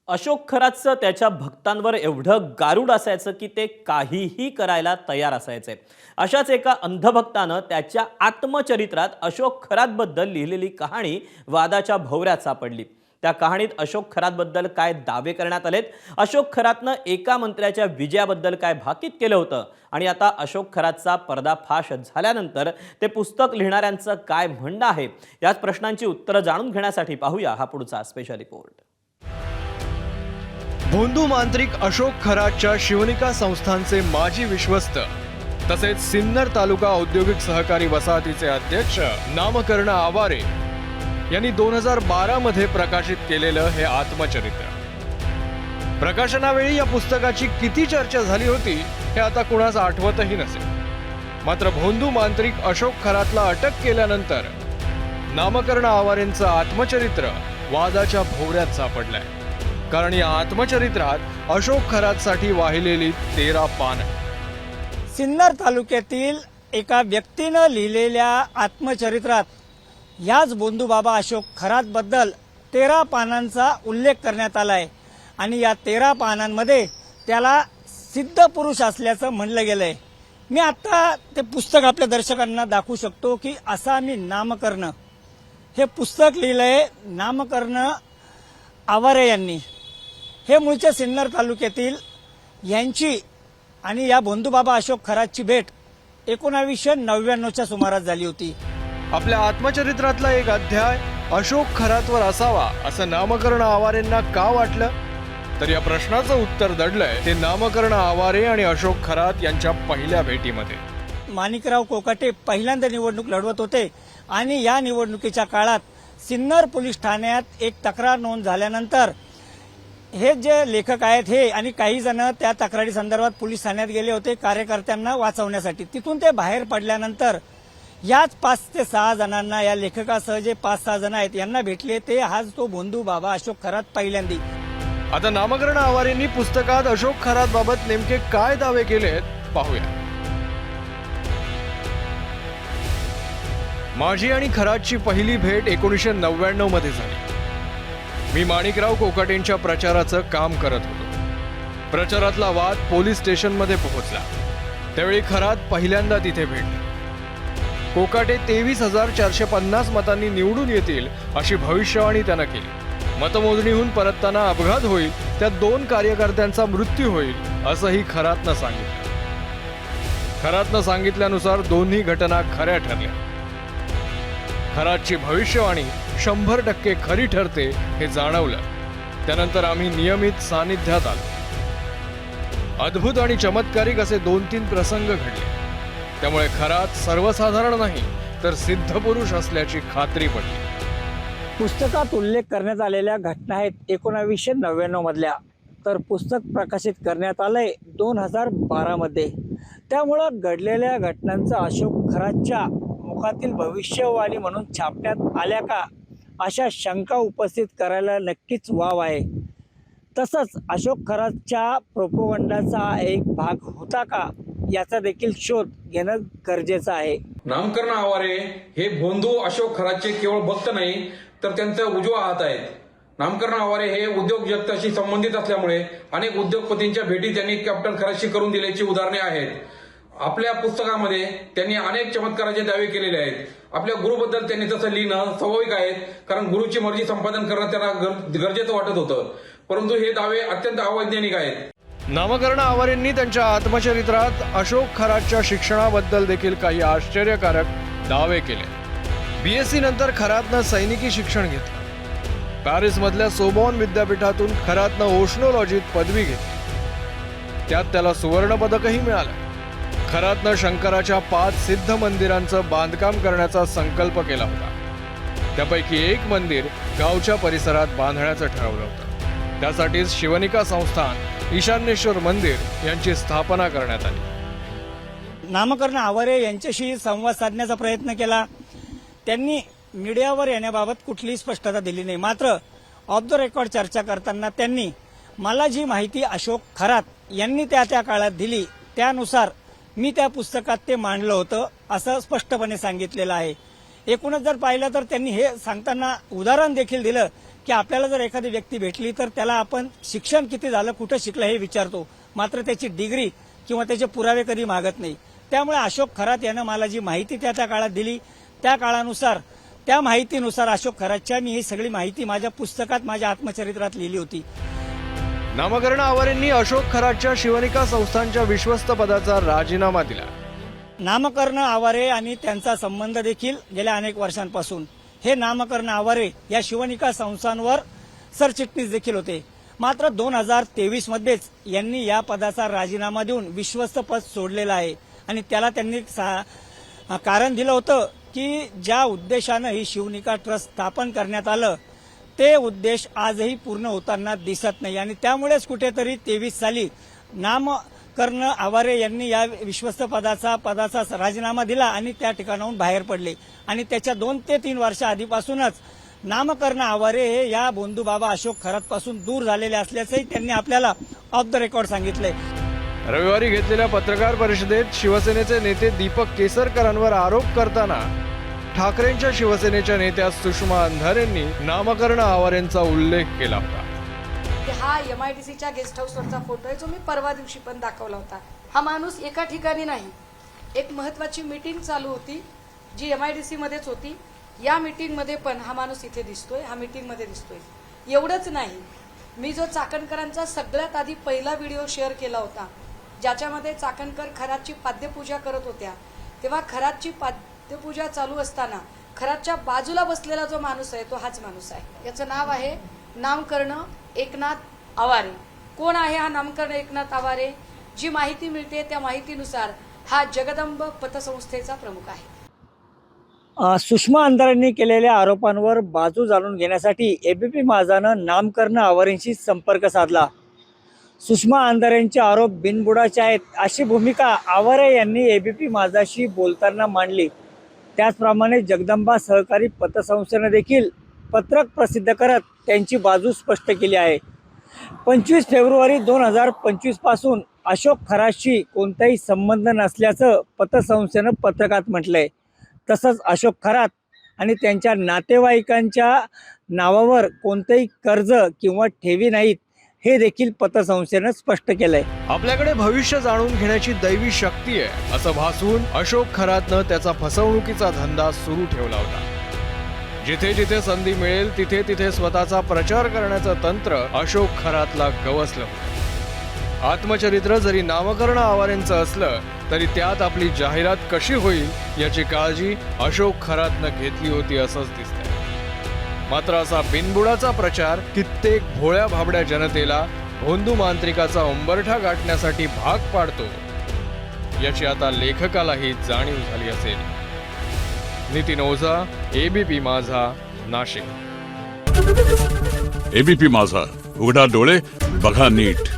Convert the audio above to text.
अशोक खरातचं त्याच्या भक्तांवर एवढं गारूड असायचं की ते काहीही करायला तयार असायचे। अशाच एका अंधभक्तानं त्याच्या आत्मचरित्रात अशोक खरातबद्दल लिहिलेली कहाणी वादाच्या भोवऱ्यात सापडली। त्या कहाणीत अशोक खरातबद्दल काय दावे करण्यात आलेत, अशोक खरातनं एका मंत्र्याच्या विजयाबद्दल काय भाकीत केलं होतं आणि आता अशोक खरातचा पर्दाफाश झाल्यानंतर ते पुस्तक लिहिणाऱ्यांचं काय म्हणणं आहे, याच प्रश्नांची उत्तरं जाणून घेण्यासाठी पाहूया हा पुढचा स्पेशल रिपोर्ट। भोंदू मांत्रिक अशोक खरातच्या शिवनिका संस्थांचे माजी विश्वस्त तसेच सिन्नर तालुका औद्योगिक सहकारी वसाहतीचे अध्यक्ष नामकर्ण आवारे यांनी 2012 मध्ये प्रकाशित केलेलं हे आत्मचरित्र। प्रकाशनावेळी या पुस्तकाची किती चर्चा झाली होती हे आता कुणास आठवतही नसेल। मात्र भोंदू मांत्रिक अशोक खरातला अटक केल्यानंतर नामकर्ण आवारेंचं आत्मचरित्र वादाच्या भोवऱ्यात सापडलंय। कारण या आत्मचरित्रात अशोक खरातसाठी वाहिलेली 13 पानं। सिन्नर तालुक्यातील एका व्यक्तीनं लिहिलेल्या आत्मचरित्रात याच भोंदूबाबा अशोक खरातबद्दल 13 पानांचा उल्लेख करण्यात आलाय आणि या 13 पानांमध्ये त्याला सिद्ध पुरुष असल्याचं म्हणलं गेलंय। मी आता ते पुस्तक आपल्या दर्शकांना दाखवू शकतो की असा मी नामकर्ण हे पुस्तक लिहिलंय नामकर्ण आवारे यांनी। हे मूळचे सिन्नर तालुक्यातील यांची आणि या भोंदूबाबा अशोक खरातची भेट 1999च्या सुमारास झाली होती। आपल्या आत्मचरित्रातला एक अध्याय अशोक खरातवर असावा असं नामकर्ण आवारेंना का वाटलं, तर या प्रश्नाचं उत्तर दडलंय ते नामकर्ण आवारे आणि अशोक खरात यांच्या पहिल्या भेटीमध्ये। माणिकराव कोकाटे पहिल्यांदा निवडणूक लढवत होते आणि या निवडणुकीच्या काळात सिन्नर पोलीस ठाण्यात एक तक्रार नोंद झाल्यानंतर हे जे लेखक आहेत हे आणि काही जण त्या तक्रारी संदर्भात पोलीस ठाण्यात गेले होते कार्यकर्त्यांना वाचवण्यासाठी। तिथून ते बाहेर पडल्यानंतर याच 5 ते 6 जणांना, या लेखकासह जे 5-6 जण आहेत यांना भेटले ते आज तो भोंदूबाबा अशोक खरात पहिल्यांदी। आता नामकर्ण आवारेंनी पुस्तकात अशोक खरात बाबत नेमके काय दावे केलेत पाहूया। माझी आणि खरातची पहिली भेट 1999 मध्ये झाली। मी माणिकराव कोकाटेंच्या प्रचाराचं काम करत होतो। प्रचारातला वाद पोलीस स्टेशनमध्ये पोहोचला। त्यावेळी खरात पहिल्यांदा तिथे भेटले। कोकाटे 23,450 मतांनी निवडून येतील अशी भविष्यवाणी त्यानं केली। मतमोजणीहून परतताना अपघात होईल, त्यात 2 कार्यकर्त्यांचा मृत्यू होईल असंही खरातनं सांगितलं। खरातनं सांगितल्यानुसार दोन्ही घटना खऱ्या ठरल्या। खरातची भविष्यवाणी 100% खरी ठरते हे जाणवलं। त्यानंतर आम्ही नियमित सानिध्यात आलो। अद्भुत आणि चमत्कारिक असे 2-3 प्रसंग घडले। त्यामुळे खरात सर्वसाधारण नाही तर सिद्ध पुरुष असल्याची खात्री पटली। पुस्तकात उल्लेख करण्यात आलेल्या घटना आहेत 1999 मधल्या, तर पुस्तक प्रकाशित करण्यात आलंय 2012 मध्ये। त्यामुळं घडलेल्या घटनांचा अशोक खरातच्या मुखातील भविष्यवाणी म्हणून छापण्यात आल्या का अशा शंका उपस्थित करायला नक्कीच वाव आहे। तसंच अशोक खरातच्या प्रोपोगंडाचा एक भाग होता का याचा देखील शोध घेणं गरजेचं आहे। नामकर्ण आवारे हे भोंदू अशोक खरातचे केवळ भक्त नाही तर त्यांचा उजवा हात आहेत। नामकर्ण आवारे हे उद्योग जगताशी संबंधित असल्यामुळे अनेक उद्योगपतींच्या भेटी त्यांनी कॅप्टन खरातशी करून दिल्याची उदाहरणे आहेत। आपल्या पुस्तकामध्ये त्यांनी अनेक चमत्काराचे दावे केलेले आहेत। आपल्या गुरुबद्दल त्यांनी तसं लिहिणं स्वाभाविक आहे, कारण गुरुची मर्जी संपादन करणं त्यांना गरजेचं वाटत होतं, परंतु हे दावे अत्यंत अवैज्ञानिक आहेत। नामकर्ण आवारेंनी त्यांच्या आत्मचरित्रात अशोक खरातच्या शिक्षणाबद्दल देखील काही आश्चर्यकारक दावे केले। BSc नंतर खरातनं सैनिकी शिक्षण घेतलं। पॅरिसमधल्या सोबॉन विद्यापीठातून खरातनं ओशनोलॉजीत पदवी घेतली। त्यात त्याला सुवर्ण पदकही मिळालं। खरातनं शंकराच्या 5 सिद्ध मंदिरांचं बांधकाम करण्याचा संकल्प केला होता। त्यापैकी एक मंदिर गावच्या परिसरात बांधण्याचं ठरवलं होतं। त्यासाठीच शिवनिका संस्थान, ईशान्येश्वर मंदिर यांची स्थापना करण्यात आली। नामकर्ण आवारे यांच्याशी संवाद साधण्याचा प्रयत्न केला। त्यांनी मीडियावर येण्याबाबत कुठलीही स्पष्टता दिली नाही। मात्र ऑफ द रेकॉर्ड चर्चा करताना त्यांनी मला जी माहिती अशोक खरात यांनी त्या काळात दिली त्यानुसार मी त्या पुस्तकात ते मांडलं होतं असं स्पष्टपणे सांगितलेलं आहे। एकूणच जर पाहिलं तर त्यांनी हे सांगताना उदाहरण देखील दिलं की आपल्याला जर एखादी व्यक्ती भेटली तर त्याला आपण शिक्षण किती झालं, कुठं शिकलं हे विचारतो, मात्र त्याची डिग्री किंवा त्याचे पुरावे कधी मागत नाही. त्यामुळे अशोक खरात यानं मला जी माहिती त्या काळात दिली, त्या काळानुसार, त्या माहितीनुसार अशोक खरातच्या मी ही सगळी माहिती माझ्या पुस्तकात, माझ्या आत्मचरित्रात लिहिली होती. नामकर्ण आवारेंनी अशोक खरातच्या शिवनिका संस्थानच्या विश्वस्त पदाचा राजीनामा दिला. नामकर्ण आवारे आणि त्यांचा संबंध देखील गेल्या अनेक वर्षांपासून. हे नामकर्ण आवारे या शिवनिका संस्थांवर सरचिटणीस देखील होते. मात्र 2023 मध्येच यांनी या पदाचा राजीनामा देऊन विश्वस्त पद सोडलेलं आहे. आणि त्याला त्यांनी कारण दिलं होतं की ज्या उद्देशानं ही शिवनिका ट्रस्ट स्थापन करण्यात आलं ते उद्देश आजही पूर्ण होताना दिसत नाही. आणि त्यामुळेच कुठेतरी 23 साली नामकर्ण आवारे यांनी या विश्वस्त पदाचा राजीनामा दिला आणि त्या ठिकाणाहून बाहेर पडले. आणि त्याच्या 2 ते 3 वर्ष आधीपासूनच नामकर्ण आवारे हे या भोंदूबाबा अशोक खरातपासून दूर झालेले असल्याचंही त्यांनी आपल्याला ऑफ द रेकॉर्ड सांगितलंय. रविवारी घेतलेल्या पत्रकार परिषदेत शिवसेनेचे नेते दीपक केसरकरांवर आरोप करताना ठाकरेंच्या शिवसेनेच्या नेत्या सुषमा अंधारेंनी नामकर्ण आवारेंचा उल्लेख केला होता. हा MIDCच्या गेस्ट हाऊसवरचा फोटो आहे जो मी परवा दिवशी पण दाखवला होता. हा माणूस एका ठिकाणी नाही, एक महत्वाची मीटिंग चालू होती जी MIDC मध्येच होती. या मीटिंग मध्ये पण हा माणूस इथे दिसतोय, हा मीटिंग मध्ये दिसतोय. एवढंच नाही, मी जो चाकणकरांचा सगळ्यात आधी पहिला व्हिडिओ शेअर केला होता ज्याच्यामध्ये चाकणकर खरातची पाद्यपूजा करत होत्या, तेव्हा खरातची पाद्यपूजा चालू असताना खरातच्या बाजूला बसलेला जो माणूस आहे तो हाच माणूस आहे. याचं नाव आहे नामकर्ण एकनाथ आवारे. कोण आहे हा नामकर्ण एकनाथ आवारे? जी माहिती मिळते त्या माहितीनुसार हा जगदंब पतसंस्थेचा प्रमुख आहे. सुषमा अंधारेंनी केलेल्या आरोपांवर बाजू जाणून घेण्यासाठी एबीपी माझानं नामकर्ण आवारेंशी संपर्क साधला. सुषमा अंधारेंचे आरोप बिनबुडाचे आहेत अशी भूमिका आवारे यांनी एबीपी माझाशी बोलताना मांडली. त्याचप्रमाणे जगदंबा सहकारी पतसंस्थेनं देखील पत्रक प्रसिद्ध करत त्यांची बाजू स्पष्ट केली आहे. 25 फेब्रुवारी 2025 पासून अशोक खरातशी कोणताही संबंध नसल्याचं पतसंस्थेनं पत्रकात म्हटलंय. तसंच अशोक खरात आणि त्यांच्या नातेवाईकांच्या नावावर कोणतेही कर्ज किंवा ठेवी नाहीत हे देखील पतसंस्थेनं स्पष्ट केलंय. आपल्याकडे भविष्य जाणून घेण्याची दैवी शक्ती आहे असं भासून अशोक खरातनं त्याचा फसवणुकीचा धंदा सुरू ठेवला होता. जिथे जिथे संधी मिळेल तिथे तिथे स्वतःचा प्रचार करण्याचं तंत्र अशोक खरातला गवसलं होतं. आत्मचरित्र जरी नामकर्ण आवारेंचं असलं तरी त्यात आपली जाहिरात कशी होईल याची काळजी अशोक खरातनं घेतली होती असंच दिसतंय. मात्र असा बिनबुडाचा प्रचार कित्येक भोळ्या भाबड्या जनतेला भोंदू मांत्रिकाचा उंबरठा गाठण्यासाठी भाग पाडतो याची आता लेखकालाही जाणीव झाली असेल. नितीन ओझा, एबीपी माझा, नाशिक. एबीपी माझा, उघडा डोळे बघा नीट.